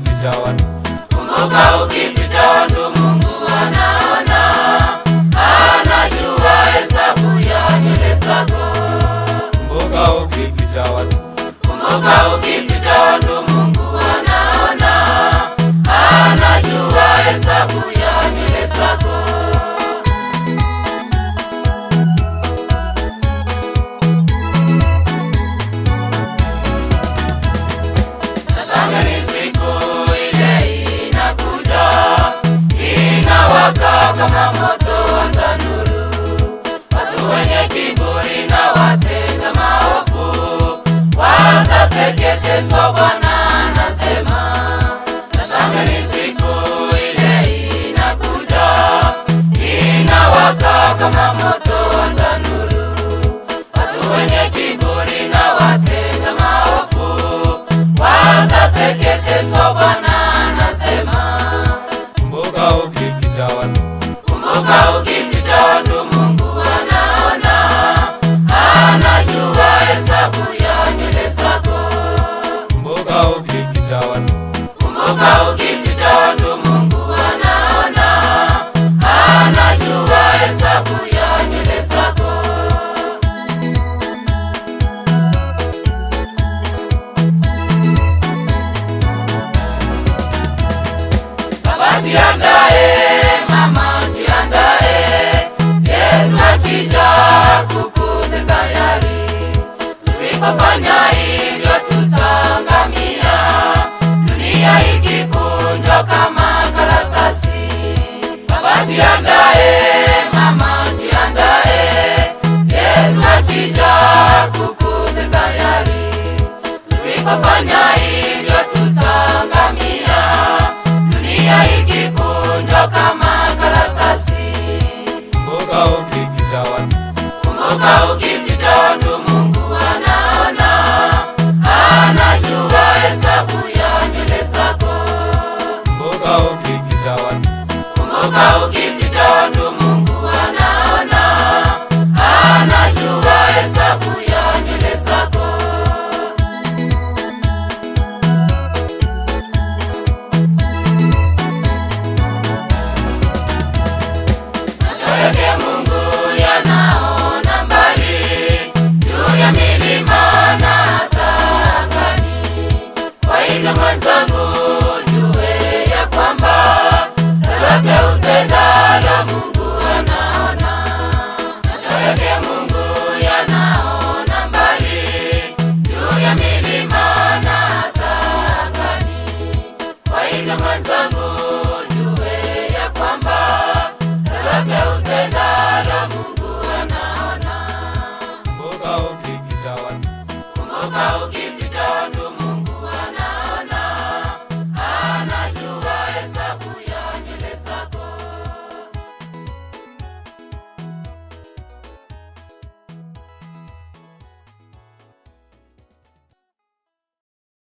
ukificha watu. Kumbuka ukificha watu Mungu anaona, anajua hesabu ya nywele zako. Kumbuka ukificha watu. Kumbuka ukificha watu Mungu anaona, anajua hesabu ya nywele zako. Tazama ni siku ile inakuja, inawaka kama moto wa tanuru. Watu wenye kiburi na watenda maovu watateketezwa, Bwana anasema. Tazama ni siku ile inakuja, inawaka kama moto wa tanuru. Watu wenye kiburi na watenda maovu watateketezwa, Bwana anasema. Kumbuka ukificha watu. Kumbuka ukificha watu Mungu anaona, anajua hesabu ya nywele zako. Kumbuka ukificha watu. Kumbuka ukificha watu Mungu anaona, anajua hesabu ya nywele zako. Baba jiandae, mama jiandae, Yesu akija kukute tayari. Tusipofanya hivyo tutaangamia, dunia ikikunjwa kama karatasi. Baba jiandae, mama jiandae, Yesu akija kukute tayari. Tusipofanya hivyo tutaangamia, dunia ikikunjwa kama karatasi. Kumbuka ukificha watu. Kumbuka ukificha watu Mungu anaona, anajua hesabu ya nywele zako. Kumbuka ukificha watu. Kumbuka ukificha watu Mungu anaona, anajua hesabu ya nywele zako. Macho yake Mungu yanaona mbali, juu ya milima na hata angani. Kwa hivyo mwenzangu, jue ya kwamba lolote utendalo Mungu anaona. Macho yake Mungu yanaona mbali, juu ya milima na hata angani. Kwa hivyo mwenzangu,